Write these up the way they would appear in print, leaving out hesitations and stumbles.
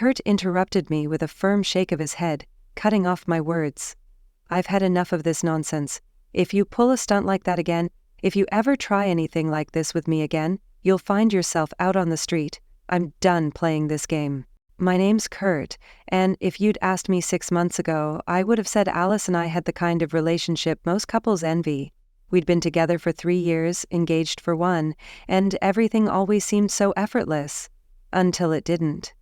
Kurt interrupted me with a firm shake of his head, cutting off my words. "I've had enough of this nonsense. If you pull a stunt like that again, if you ever try anything like this with me again, you'll find yourself out on the street. I'm done playing this game." My name's Kurt, and if you'd asked me 6 months ago, I would have said Alice and I had the kind of relationship most couples envy. We'd been together for 3 years, engaged for 1, and everything always seemed so effortless. Until it didn't.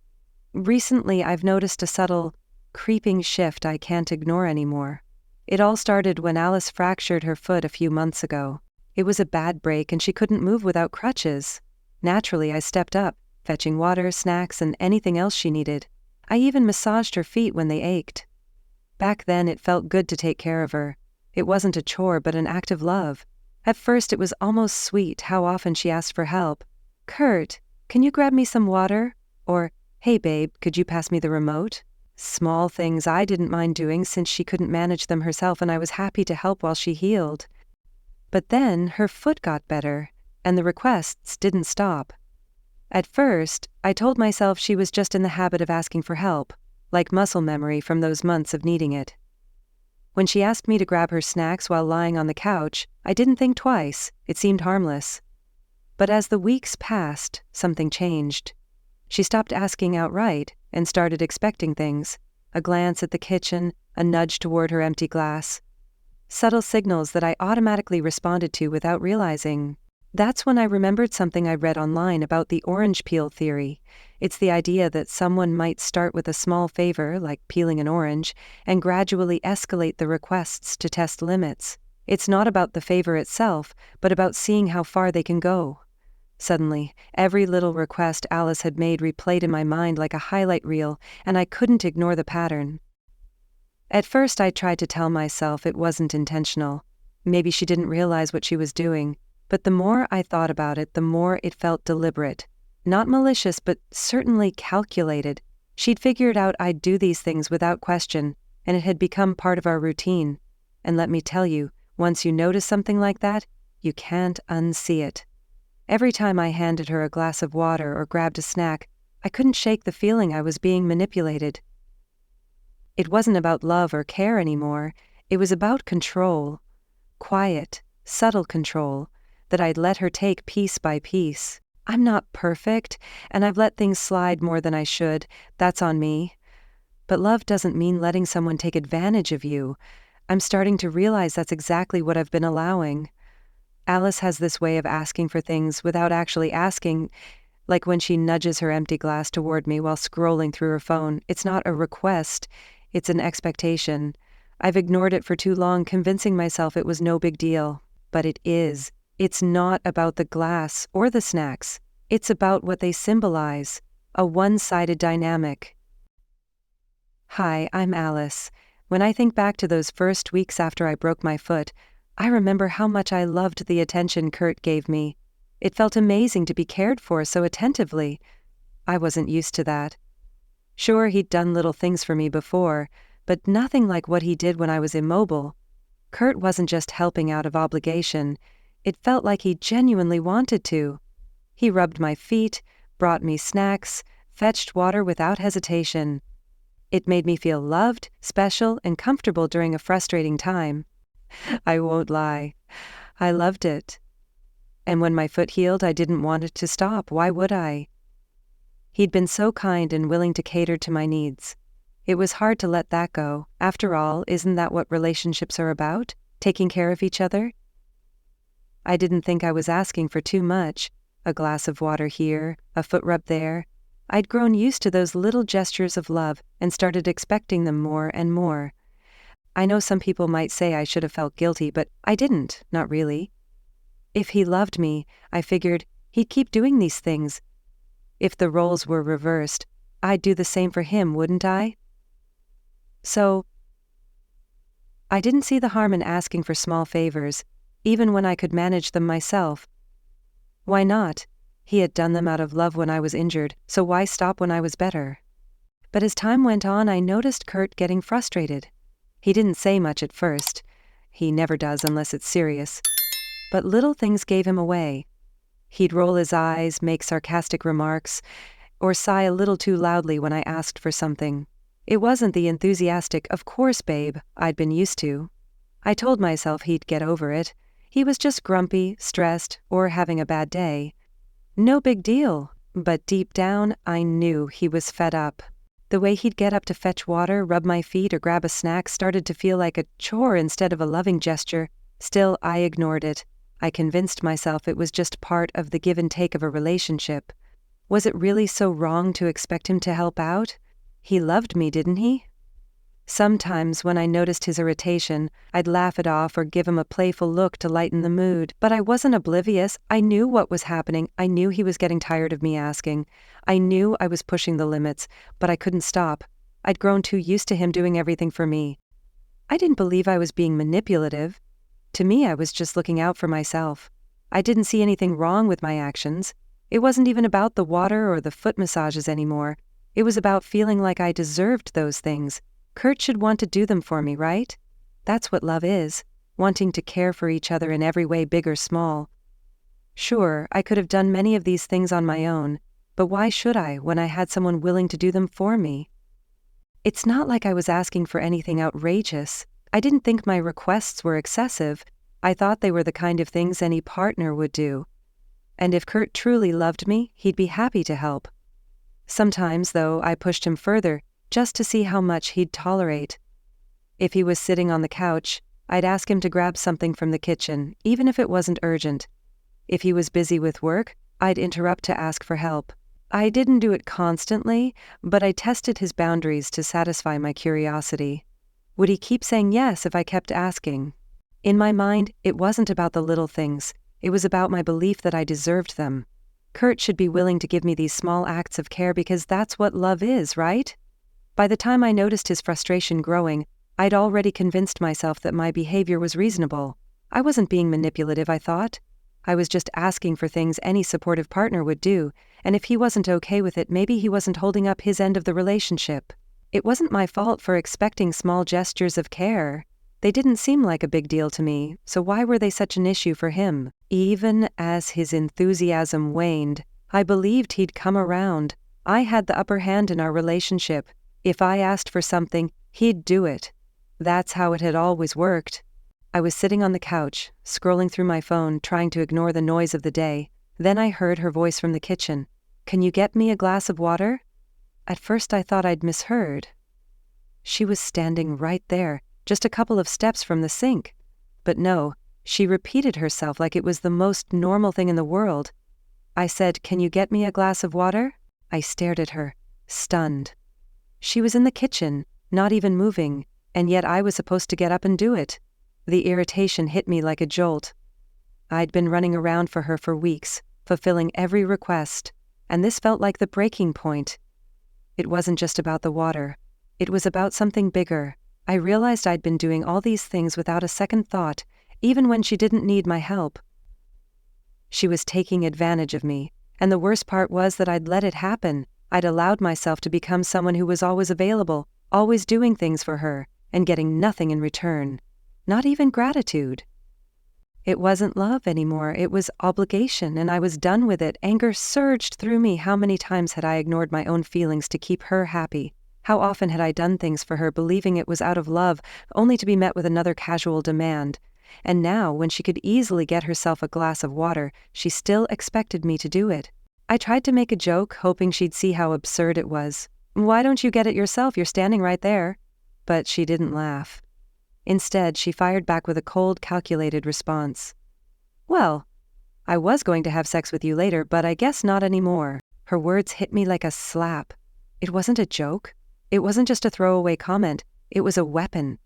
Recently, I've noticed a subtle, creeping shift I can't ignore anymore. It all started when Alice fractured her foot a few months ago. It was a bad break and she couldn't move without crutches. Naturally, I stepped up, fetching water, snacks, and anything else she needed. I even massaged her feet when they ached. Back then, it felt good to take care of her. It wasn't a chore, but an act of love. At first, it was almost sweet how often she asked for help. "Kurt, can you grab me some water?" Or, "Hey babe, could you pass me the remote?" Small things I didn't mind doing since she couldn't manage them herself, and I was happy to help while she healed. But then her foot got better, and the requests didn't stop. At first, I told myself she was just in the habit of asking for help, like muscle memory from those months of needing it. When she asked me to grab her snacks while lying on the couch, I didn't think twice. It seemed harmless. But as the weeks passed, something changed. She stopped asking outright and started expecting things. A glance at the kitchen, a nudge toward her empty glass. Subtle signals that I automatically responded to without realizing. That's when I remembered something I read online about the orange peel theory. It's the idea that someone might start with a small favor, like peeling an orange, and gradually escalate the requests to test limits. It's not about the favor itself, but about seeing how far they can go. Suddenly, every little request Alice had made replayed in my mind like a highlight reel, and I couldn't ignore the pattern. At first, I tried to tell myself it wasn't intentional. Maybe she didn't realize what she was doing. But the more I thought about it, the more it felt deliberate. Not malicious, but certainly calculated. She'd figured out I'd do these things without question, and it had become part of our routine. And let me tell you, once you notice something like that, you can't unsee it. Every time I handed her a glass of water or grabbed a snack, I couldn't shake the feeling I was being manipulated. It wasn't about love or care anymore. It was about control. Quiet, subtle control that I'd let her take piece by piece. I'm not perfect, and I've let things slide more than I should. That's on me. But love doesn't mean letting someone take advantage of you. I'm starting to realize that's exactly what I've been allowing. Alice has this way of asking for things without actually asking, like when she nudges her empty glass toward me while scrolling through her phone. It's not a request, it's an expectation. I've ignored it for too long, convincing myself it was no big deal. But it is. It's not about the glass or the snacks. It's about what they symbolize, a one-sided dynamic. Hi, I'm Alice. When I think back to those first weeks after I broke my foot, I remember how much I loved the attention Kurt gave me. It felt amazing to be cared for so attentively. I wasn't used to that. Sure, he'd done little things for me before, but nothing like what he did when I was immobile. Kurt wasn't just helping out of obligation. It felt like he genuinely wanted to. He rubbed my feet, brought me snacks, fetched water without hesitation. It made me feel loved, special, and comfortable during a frustrating time. I won't lie. I loved it. And when my foot healed, I didn't want it to stop. Why would I? He'd been so kind and willing to cater to my needs. It was hard to let that go. After all, isn't that what relationships are about? Taking care of each other? I didn't think I was asking for too much. A glass of water here, a foot rub there. I'd grown used to those little gestures of love and started expecting them more and more. I know some people might say I should have felt guilty, but I didn't, not really. If he loved me, I figured, he'd keep doing these things. If the roles were reversed, I'd do the same for him, wouldn't I? So, I didn't see the harm in asking for small favors, even when I could manage them myself. Why not? He had done them out of love when I was injured, so why stop when I was better? But as time went on, I noticed Kurt getting frustrated. He didn't say much at first. He never does unless it's serious. But little things gave him away. He'd roll his eyes, make sarcastic remarks, or sigh a little too loudly when I asked for something. It wasn't the enthusiastic, "Of course, babe," I'd been used to. I told myself he'd get over it. He was just grumpy, stressed, or having a bad day. No big deal, but deep down, I knew he was fed up. The way he'd get up to fetch water, rub my feet, or grab a snack started to feel like a chore instead of a loving gesture. Still, I ignored it. I convinced myself it was just part of the give and take of a relationship. Was it really so wrong to expect him to help out? He loved me, didn't he? Sometimes when I noticed his irritation, I'd laugh it off or give him a playful look to lighten the mood. But I wasn't oblivious. I knew what was happening. I knew he was getting tired of me asking. I knew I was pushing the limits, but I couldn't stop. I'd grown too used to him doing everything for me. I didn't believe I was being manipulative. To me, I was just looking out for myself. I didn't see anything wrong with my actions. It wasn't even about the water or the foot massages anymore. It was about feeling like I deserved those things. Kurt should want to do them for me, right? That's what love is, wanting to care for each other in every way, big or small. Sure, I could have done many of these things on my own, but why should I when I had someone willing to do them for me? It's not like I was asking for anything outrageous. I didn't think my requests were excessive. I thought they were the kind of things any partner would do. And if Kurt truly loved me, he'd be happy to help. Sometimes, though, I pushed him further, just to see how much he'd tolerate. If he was sitting on the couch, I'd ask him to grab something from the kitchen, even if it wasn't urgent. If he was busy with work, I'd interrupt to ask for help. I didn't do it constantly, but I tested his boundaries to satisfy my curiosity. Would he keep saying yes if I kept asking? In my mind, it wasn't about the little things. It was about my belief that I deserved them. Kurt should be willing to give me these small acts of care because that's what love is, right? By the time I noticed his frustration growing, I'd already convinced myself that my behavior was reasonable. I wasn't being manipulative, I thought. I was just asking for things any supportive partner would do, and if he wasn't okay with it, maybe he wasn't holding up his end of the relationship. It wasn't my fault for expecting small gestures of care. They didn't seem like a big deal to me, so why were they such an issue for him? Even as his enthusiasm waned, I believed he'd come around. I had the upper hand in our relationship. If I asked for something, he'd do it. That's how it had always worked. I was sitting on the couch, scrolling through my phone, trying to ignore the noise of the day. Then I heard her voice from the kitchen. "Can you get me a glass of water?" At first I thought I'd misheard. She was standing right there, just a couple of steps from the sink. But no, she repeated herself like it was the most normal thing in the world. I said, "Can you get me a glass of water?" I stared at her, stunned. She was in the kitchen, not even moving, and yet I was supposed to get up and do it. The irritation hit me like a jolt. I'd been running around for her for weeks, fulfilling every request, and this felt like the breaking point. It wasn't just about the water. It was about something bigger. I realized I'd been doing all these things without a second thought, even when she didn't need my help. She was taking advantage of me, and the worst part was that I'd let it happen. I'd allowed myself to become someone who was always available, always doing things for her, and getting nothing in return. Not even gratitude. It wasn't love anymore, it was obligation, and I was done with it. Anger surged through me. How many times had I ignored my own feelings to keep her happy? How often had I done things for her, believing it was out of love, only to be met with another casual demand? And now, when she could easily get herself a glass of water, she still expected me to do it. I tried to make a joke, hoping she'd see how absurd it was. "Why don't you get it yourself? You're standing right there." But she didn't laugh. Instead, she fired back with a cold, calculated response. "Well, I was going to have sex with you later, but I guess not anymore." Her words hit me like a slap. It wasn't a joke. It wasn't just a throwaway comment. It was a weapon.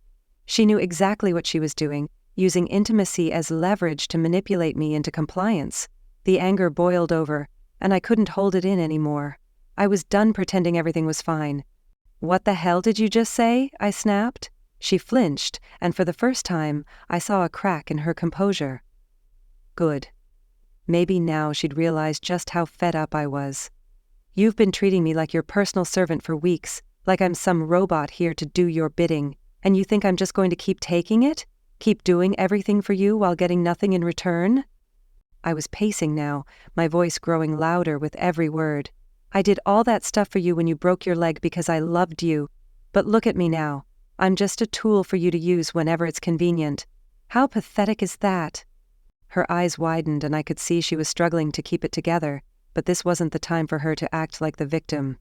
She knew exactly what she was doing, using intimacy as leverage to manipulate me into compliance. The anger boiled over, and I couldn't hold it in anymore. I was done pretending everything was fine. "What the hell did you just say?" I snapped. She flinched, and for the first time, I saw a crack in her composure. Good. Maybe now she'd realize just how fed up I was. "You've been treating me like your personal servant for weeks, like I'm some robot here to do your bidding, and you think I'm just going to keep taking it? Keep doing everything for you while getting nothing in return?" I was pacing now, my voice growing louder with every word. I did all that stuff for you when you broke your leg because I loved you. But look at me now. I'm just a tool for you to use whenever it's convenient. How pathetic is that?" Her eyes widened and I could see she was struggling to keep it together, but this wasn't the time for her to act like the victim.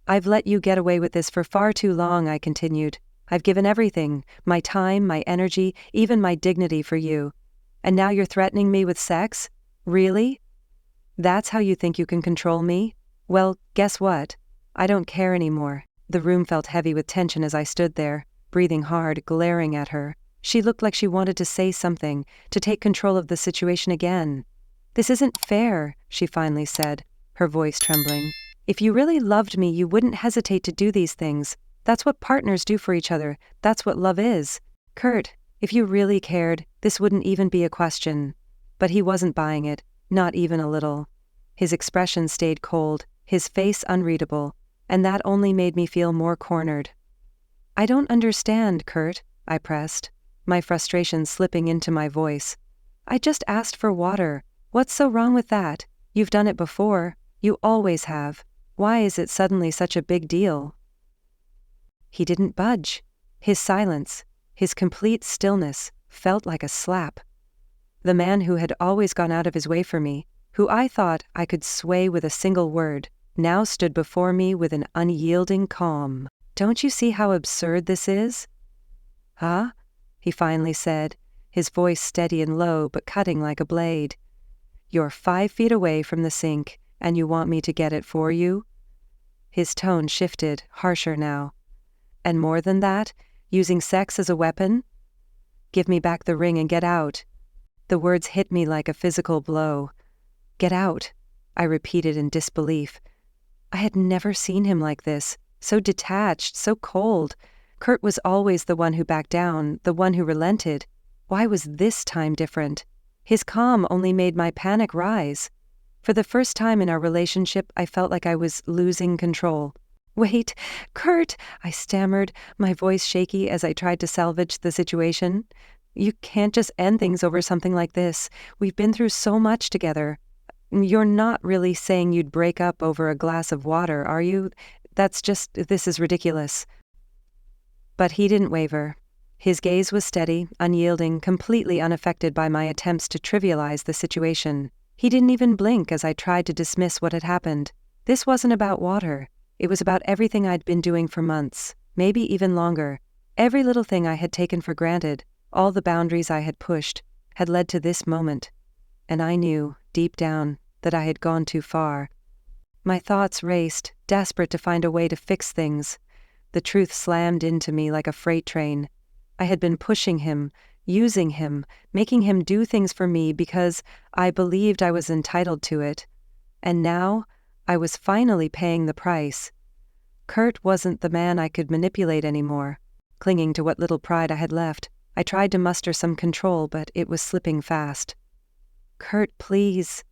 "I've let you get away with this for far too long," I continued. "I've given everything, my time, my energy, even my dignity for you. And now you're threatening me with sex? Really? That's how you think you can control me? Well, guess what? I don't care anymore." The room felt heavy with tension as I stood there, breathing hard, glaring at her. She looked like she wanted to say something, to take control of the situation again. "This isn't fair," she finally said, her voice trembling. "If you really loved me, you wouldn't hesitate to do these things. That's what partners do for each other. That's what love is. Kurt, if you really cared, this wouldn't even be a question." But he wasn't buying it, not even a little. His expression stayed cold, his face unreadable, and that only made me feel more cornered. "I don't understand, Kurt," I pressed, my frustration slipping into my voice. "I just asked for water. What's so wrong with that? You've done it before. You always have. Why is it suddenly such a big deal?" He didn't budge. His silence, his complete stillness, felt like a slap. The man who had always gone out of his way for me, who I thought I could sway with a single word, now stood before me with an unyielding calm. "Don't you see how absurd this is?" "Huh?" he finally said, his voice steady and low but cutting like a blade. "You're 5 feet away from the sink, and you want me to get it for you?" His tone shifted, harsher now. "And more than that, using sex as a weapon? Give me back the ring and get out." The words hit me like a physical blow. "Get out," I repeated in disbelief. I had never seen him like this, so detached, so cold. Kurt was always the one who backed down, the one who relented. Why was this time different? His calm only made my panic rise. For the first time in our relationship, I felt like I was losing control. "Wait, Kurt," I stammered, my voice shaky as I tried to salvage the situation. "You can't just end things over something like this. We've been through so much together. You're not really saying you'd break up over a glass of water, are you? This is ridiculous." But he didn't waver. His gaze was steady, unyielding, completely unaffected by my attempts to trivialize the situation. He didn't even blink as I tried to dismiss what had happened. This wasn't about water. It was about everything I'd been doing for months, maybe even longer. Every little thing I had taken for granted, all the boundaries I had pushed, had led to this moment. And I knew, deep down, that I had gone too far. My thoughts raced, desperate to find a way to fix things. The truth slammed into me like a freight train. I had been pushing him, using him, making him do things for me because I believed I was entitled to it. And now, I was finally paying the price. Kurt wasn't the man I could manipulate anymore. Clinging to what little pride I had left, I tried to muster some control, but it was slipping fast. "Kurt, please,"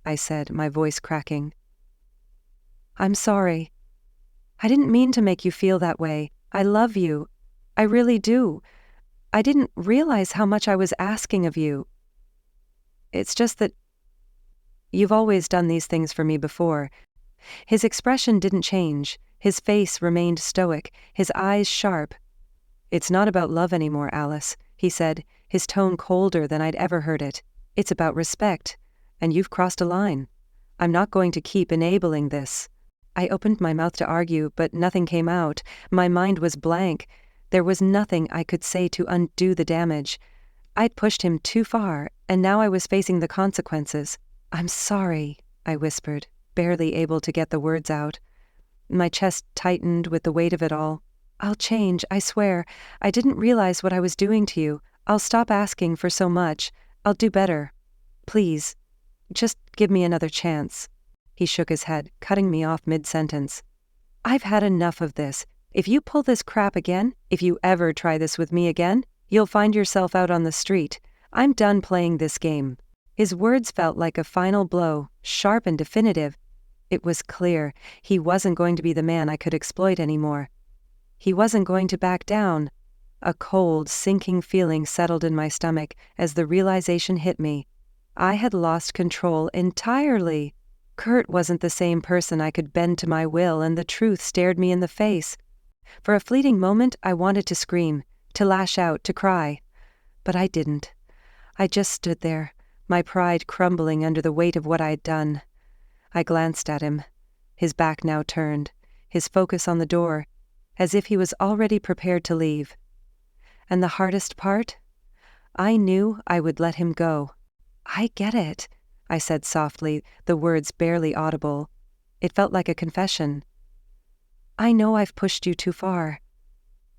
I said, my voice cracking. "I'm sorry. I didn't mean to make you feel that way. I love you. I really do. I didn't realize how much I was asking of you. It's just that you've always done these things for me before." His expression didn't change. His face remained stoic, his eyes sharp. "It's not about love anymore, Alice," he said, his tone colder than I'd ever heard it. "It's about respect, and you've crossed a line. I'm not going to keep enabling this." I opened my mouth to argue, but nothing came out. My mind was blank. There was nothing I could say to undo the damage. I'd pushed him too far, and now I was facing the consequences. "I'm sorry," I whispered, barely able to get the words out. My chest tightened with the weight of it all. "I'll change, I swear. I didn't realize what I was doing to you. I'll stop asking for so much. I'll do better. Please, just give me another chance." He shook his head, cutting me off mid-sentence. "I've had enough of this. If you pull this crap again, if you ever try this with me again, you'll find yourself out on the street. I'm done playing this game." His words felt like a final blow, sharp and definitive. It was clear he wasn't going to be the man I could exploit anymore. He wasn't going to back down. A cold, sinking feeling settled in my stomach as the realization hit me. I had lost control entirely. Kurt wasn't the same person I could bend to my will, and the truth stared me in the face. For a fleeting moment, I wanted to scream, to lash out, to cry. But I didn't. I just stood there, my pride crumbling under the weight of what I had done. I glanced at him, his back now turned, his focus on the door, as if he was already prepared to leave. And the hardest part? I knew I would let him go. "I get it," I said softly, the words barely audible. It felt like a confession. "I know I've pushed you too far.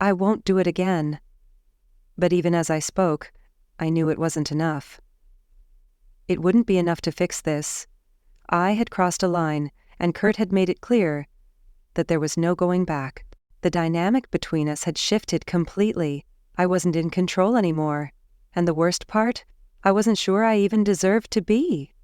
I won't do it again." But even as I spoke, I knew it wasn't enough. It wouldn't be enough to fix this. I had crossed a line, and Kurt had made it clear that there was no going back. The dynamic between us had shifted completely. I wasn't in control anymore. And the worst part? I wasn't sure I even deserved to be.